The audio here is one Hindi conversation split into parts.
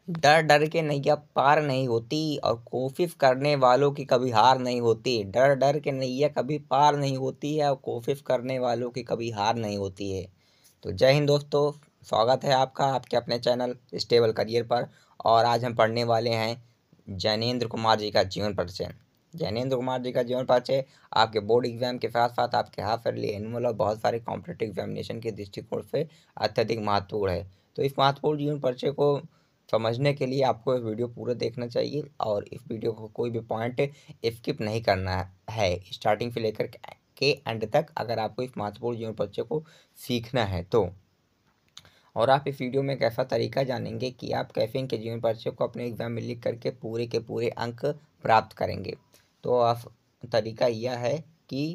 डर डर के नैया पार नहीं होती और कोशिश करने वालों की कभी हार नहीं होती। डर डर के नैया कभी पार नहीं होती है और कोशिश करने वालों की कभी हार नहीं होती है। तो जय हिंद दोस्तों, स्वागत है आपका आपके अपने चैनल स्टेबल करियर पर। और आज हम पढ़ने वाले हैं जैनेंद्र कुमार जी का जीवन परिचय। जैनेंद्र कुमार जी का जीवन परिचय आपके बोर्ड एग्जाम के साथ साथ आपके हाफ ईयरली, एनुअल और बहुत सारे कॉम्पिटेटिव एग्जामिनेशन के दृष्टिकोण से अत्यधिक महत्वपूर्ण है। तो इस महत्वपूर्ण जीवन परिचय को समझने के लिए आपको ये वीडियो पूरा देखना चाहिए और इस वीडियो को कोई भी पॉइंट स्किप नहीं करना है स्टार्टिंग से लेकर के एंड तक, अगर आपको इस महत्वपूर्ण जीवन परिचय को सीखना है तो। और आप इस वीडियो में एक ऐसा तरीका जानेंगे कि आप कैसे इनके जीवन परिचय को अपने एग्जाम में लिख करके पूरे के पूरे अंक प्राप्त करेंगे। तो आप तरीका यह है कि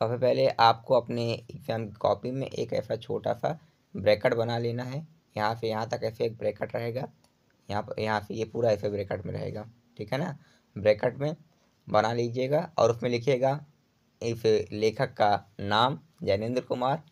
सबसे पहले आपको अपने एग्जाम की कॉपी में एक ऐसा छोटा सा ब्रैकेट बना लेना है। यहाँ से यहाँ तक ऐसे एक ब्रैकेट रहेगा, यहाँ से ये पूरा ऐसे ब्रैकेट में रहेगा, ठीक है ना। ब्रैकेट में बना लीजिएगा और उसमें लिखिएगा इस लेखक का नाम जैनेंद्र कुमार,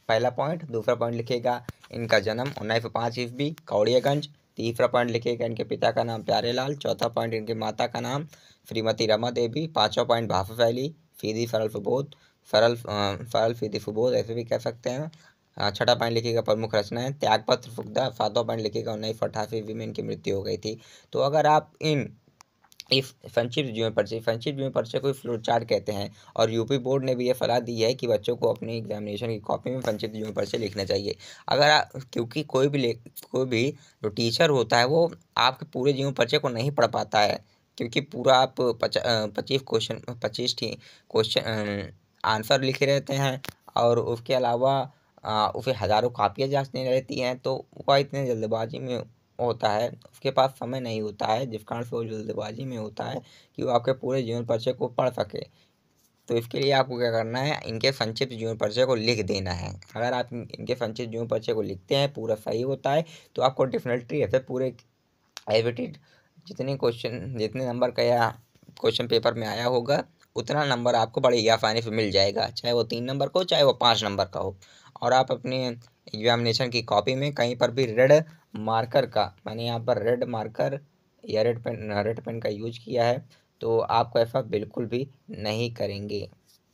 पहला पॉइंट। दूसरा पॉइंट लिखिएगा इनका जन्म 1905 ईस्वी कौड़ियागंज। तीसरा पॉइंट लिखिएगा इनके पिता का नाम प्यारेलाल। चौथा पॉइंट इनकी माता का नाम श्रीमती रमा देवी। पाँचवा पॉइंट भाषा शैली सीधी सरल सुबोध, सरल सीधी सुबोध ऐसे भी कह सकते हैं। छठा पॉइंट लिखिएगा प्रमुख रचनाएं त्यागपत्र फुकदा। सातवां पॉइंट लिखिएगा 1988 ईस्वी में इनकी मृत्यु हो गई थी। तो अगर आप इस संक्षिप्त जीवन परिचय को फ्लो चार्ट कहते हैं और यूपी बोर्ड ने भी ये सलाह दी है कि बच्चों को अपनी एग्जामिनेशन की कॉपी में संक्षिप्त जीवन परिचय लिखना चाहिए। क्योंकि कोई भी जो टीचर होता है वो आपके पूरे जीवन परिचय को नहीं पढ़ पाता है, क्योंकि पूरा आप 25 क्वेश्चन आंसर लिखे रहते हैं और उसके अलावा उसे हज़ारों कापियाँ जांचनी रहती हैं। तो वह इतने जल्दबाजी में होता है, उसके पास समय नहीं होता है, जिस कारण से वो जल्दबाजी में होता है कि वो आपके पूरे जीवन परिचय को पढ़ सके। तो इसके लिए आपको क्या करना है, इनके संक्षिप्त जीवन परिचय को लिख देना है। अगर आप इनके संक्षिप्त जीवन परिचय को लिखते हैं, पूरा सही होता है, तो आपको डेफिनेटली ऐसे पूरे एवरेज जितने नंबर का या क्वेश्चन पेपर में आया होगा उतना नंबर आपको बड़े ही आसानी से मिल जाएगा, चाहे वो 3 नंबर का हो चाहे वो 5 नंबर का हो। और आप अपने एग्जामिनेशन की कॉपी में कहीं पर भी रेड मार्कर का, मैंने यहाँ पर रेड मार्कर या रेड पेन का यूज किया है, तो आपको ऐसा बिल्कुल भी नहीं करेंगे।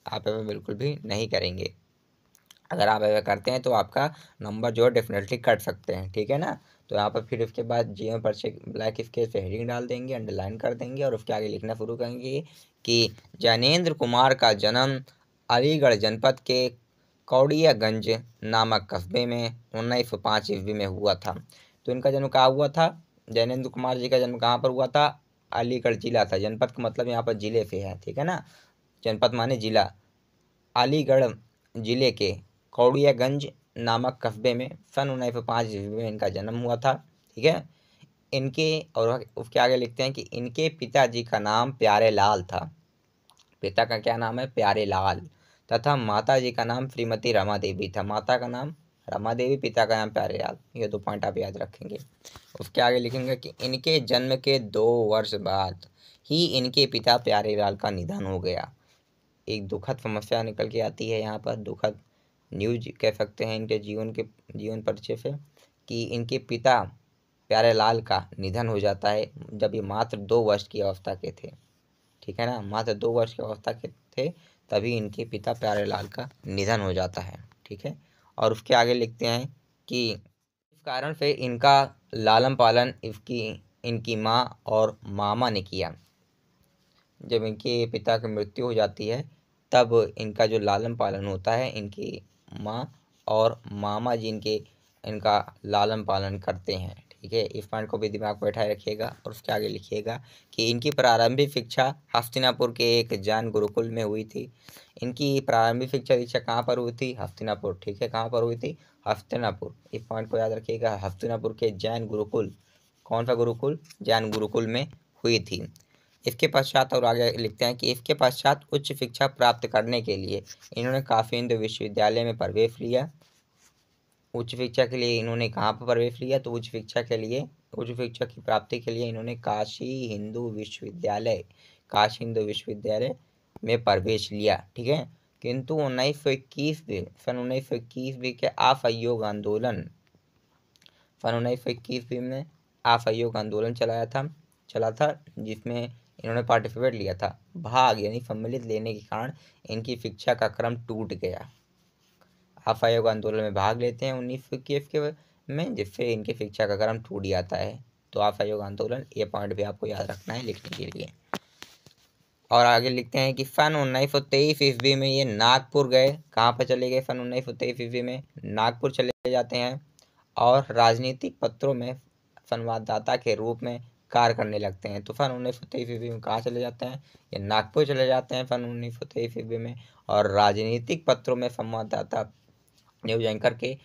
आप ऐसा बिल्कुल भी नहीं करेंगे। अगर आप ऐसा करते हैं तो आपका नंबर जो है डेफिनेटली कट सकते हैं, ठीक है ना। तो यहाँ पर फिर उसके बाद जीवन परिचय ब्लैक स्केच पे हेडिंग डाल देंगे, अंडरलाइन कर देंगे और उसके आगे लिखना शुरू करेंगे कि जैनेंद्र कुमार का जन्म अलीगढ़ जनपद के कौड़ियागंज नामक कस्बे में 1905 ईस्वी में हुआ था। तो इनका जन्म कहाँ हुआ था? जैनेंद्र कुमार जी का जन्म कहाँ पर हुआ था? अलीगढ़ जिला था। जनपद का मतलब यहाँ पर जिले से है, ठीक है ना। जनपद माने जिला। अलीगढ़ जिले के कौड़ियागंज नामक कस्बे में सन 1905 ईस्वी में इनका जन्म हुआ था, ठीक है। इनके और उसके आगे लिखते हैं कि इनके पिताजी का नाम प्यारेलाल था। पिता का क्या नाम है? प्यारेलाल। तथा माता जी का नाम श्रीमती रमा देवी था। माता का नाम रमा देवी, पिता का नाम प्यारेलाल। ये 2 पॉइंट आप याद रखेंगे। उसके आगे लिखेंगे कि इनके जन्म के 2 वर्ष बाद ही इनके पिता प्यारेलाल का निधन हो गया। एक दुखद समस्या निकल के आती है यहाँ पर, दुखद न्यूज कह सकते हैं इनके जीवन परिचय से, कि इनके पिता प्यारेलाल का निधन हो जाता है जब ये मात्र 2 वर्ष की अवस्था के थे, ठीक है ना। मात्र 2 वर्ष की अवस्था के थे तभी इनके पिता प्यारेलाल का निधन हो जाता है, ठीक है। और उसके आगे लिखते हैं कि इस कारण से इनका लालन पालन इनकी माँ और मामा ने किया। जब इनके पिता की मृत्यु हो जाती है तब इनका जो लालन पालन होता है, इनकी माँ और मामा जी इनका लालन पालन करते हैं, ठीक है। इस पॉइंट को भी दिमाग में बैठाए रखिएगा। और उसके आगे लिखिएगा कि इनकी प्रारंभिक शिक्षा हस्तिनापुर के एक जैन गुरुकुल में हुई थी। इनकी प्रारंभिक शिक्षा कहाँ पर हुई थी? हस्तिनापुर, ठीक है। कहाँ पर हुई थी? हस्तिनापुर। इस पॉइंट को याद रखिएगा, हस्तिनापुर के जैन गुरुकुल। कौन सा गुरुकुल? जैन गुरुकुल में हुई थी। इसके पश्चात और आगे लिखते हैं कि इसके पश्चात उच्च शिक्षा प्राप्त करने के लिए इन्होंने काशी हिंदू विश्वविद्यालय में प्रवेश लिया। उच्च शिक्षा के लिए इन्होंने कहाँ पर प्रवेश लिया? तो उच्च शिक्षा की प्राप्ति के लिए इन्होंने काशी हिंदू विश्वविद्यालय में प्रवेश लिया, ठीक है। किंतु 1921 में सन 1921 के असहयोग आंदोलन सन 1921 में असहयोग आंदोलन चला था जिसमें इन्होंने पार्टिसिपेट लिया था। भाग यानी सम्मिलित लेने के कारण इनकी शिक्षा का क्रम टूट गया। असहयोग आंदोलन में भाग लेते हैं 1921 के में, जिससे इनकी शिक्षा का क्रम टूट जाता है। तो असहयोग आंदोलन, ये पॉइंट भी आपको याद रखना है लिखने के लिए। और आगे लिखते हैं कि सन 1923 ईस्वी में ये नागपुर गए। कहाँ पर चले गए? सन 1923 ईस्वी में नागपुर चले जाते हैं और राजनीतिक पत्रों में संवाददाता के रूप में कार्य करने लगते हैं। तो सन 1923 ईस्वी में कहाँ चले जाते हैं? ये नागपुर चले जाते हैं सन 1923 ईस्वी में, और राजनीतिक पत्रों में संवाददाता, न्यूज एंकर के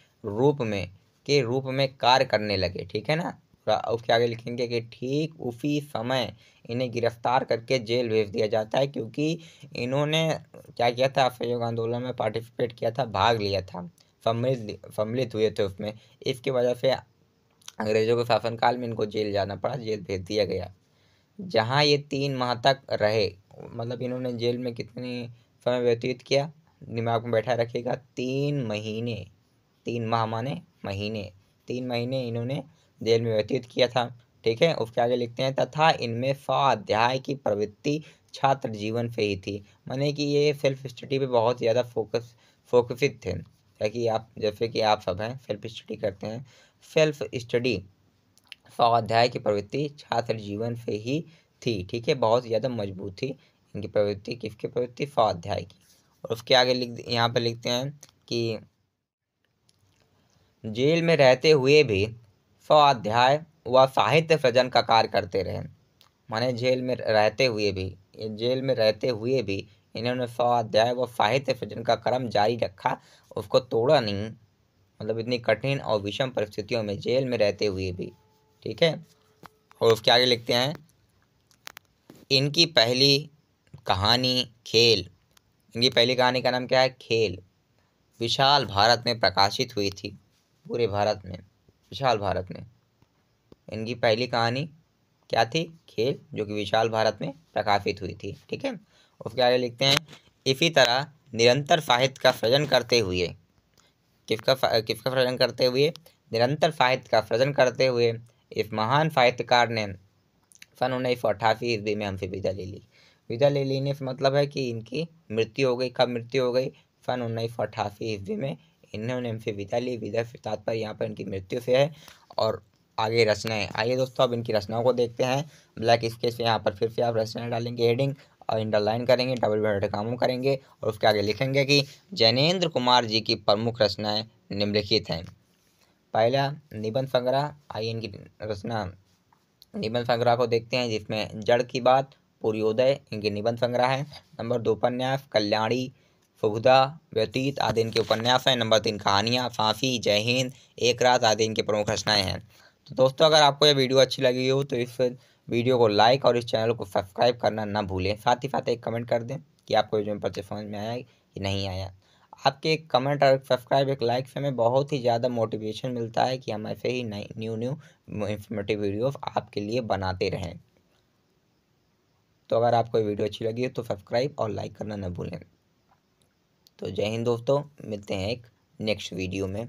रूप में कार्य करने लगे। ठीक है ना। उसके आगे लिखेंगे कि ठीक उसी समय इन्हें गिरफ्तार करके जेल भेज दिया जाता है, क्योंकि इन्होंने क्या किया था? असहयोग आंदोलन में पार्टिसिपेट किया था, भाग लिया था, सम्मिलित हुए थे उसमें। इसकी वजह से अंग्रेजों के शासनकाल में इनको जेल जाना पड़ा, जेल भेज दिया गया, जहाँ ये 3 माह तक रहे। मतलब इन्होंने जेल में कितनी समय व्यतीत किया? दिमाग में बैठा रखिएगा, 3 महीने। 3 माह माने महीने, 3 महीने इन्होंने जेल में व्यतीत किया था। ठीक है। उसके आगे लिखते हैं, तथा इनमें स्वाध्याय की प्रवृत्ति छात्र जीवन से ही थी। माने कि ये सेल्फ स्टडी पे बहुत ज़्यादा फोकसित थे, ताकि आप, जैसे कि आप सब हैं, सेल्फ स्टडी करते हैं। सेल्फ स्टडी, स्वाध्याय की प्रवृत्ति छात्र जीवन से ही थी। ठीक है। बहुत ज़्यादा मजबूत थी इनकी प्रवृत्ति। किसकी प्रवृत्ति? स्वाध्याय की। और उसके आगे यहाँ पर लिखते हैं कि जेल में रहते हुए भी स्वाध्याय व साहित्य सृजन का कार्य करते रहे। माने जेल में रहते हुए भी इन्होंने स्वाध्याय व साहित्य सृजन का क्रम जारी रखा, उसको तोड़ा नहीं। मतलब इतनी कठिन और विषम परिस्थितियों में जेल में रहते हुए भी। ठीक है। और उसके आगे लिखते हैं, इनकी पहली कहानी खेल। इनकी पहली कहानी का नाम क्या है? खेल। विशाल भारत में प्रकाशित हुई थी, पूरे भारत में, विशाल भारत में। इनकी पहली कहानी क्या थी? खेल, जो कि विशाल भारत में प्रकाशित हुई थी। ठीक है। उसके आगे लिखते हैं, इसी तरह निरंतर साहित्य का सृजन करते हुए, किसका सृजन करते हुए? निरंतर साहित्य का सृजन करते हुए इस महान साहित्यकार ने सन 1988 ईस्वी में हमसे विदा ले ली। विदा ले लेने से मतलब है कि इनकी मृत्यु हो गई। कब मृत्यु हो गई? सन 1988 ईस्वी में इन्होंने हमसे विदा ली। विदा से तात्पर्य यहाँ पर इनकी मृत्यु से है। और आगे रचनाएं, आइए दोस्तों अब इनकी रचनाओं को देखते हैं। ब्लैक स्केच पे यहाँ पर फिर से आप रचनाएं डालेंगे, हेडिंग और अंडरलाइन करेंगे, डबल इन्वर्टेड कामों करेंगे, और उसके आगे लिखेंगे कि जैनेन्द्र कुमार जी की प्रमुख रचनाएं निम्नलिखित हैं। पहला निबंध संग्रह। आइए इनकी रचना निबंध संग्रह को देखते हैं, जिसमें जड़ की बात, पूर्वोदय इनके निबंध संग्रह है। नंबर 2 उपन्यास, कल्याणी, फुगदा, व्यतीत आदि इनके उपन्यास हैं। नंबर 3 कहानियाँ, फांसी, जय हिंद, एक रात आदि इनके प्रमुख रचनाएं हैं। तो दोस्तों अगर आपको ये वीडियो अच्छी लगी हो तो इस वीडियो को लाइक और इस चैनल को सब्सक्राइब करना ना भूलें। साथ ही साथ एक कमेंट कर दें कि आपको वीडियो में परिचय समझ में आया कि नहीं आया। आपके एक कमेंट और सब्सक्राइब, एक लाइक से हमें बहुत ही ज़्यादा मोटिवेशन मिलता है कि हम ऐसे ही नई न्यू इंफॉर्मेटिव वीडियोस आपके लिए बनाते रहें। तो अगर आपको ये वीडियो अच्छी लगी हो तो सब्सक्राइब और लाइक करना न भूलें। तो जय हिंद दोस्तों, मिलते हैं एक नेक्स्ट वीडियो में।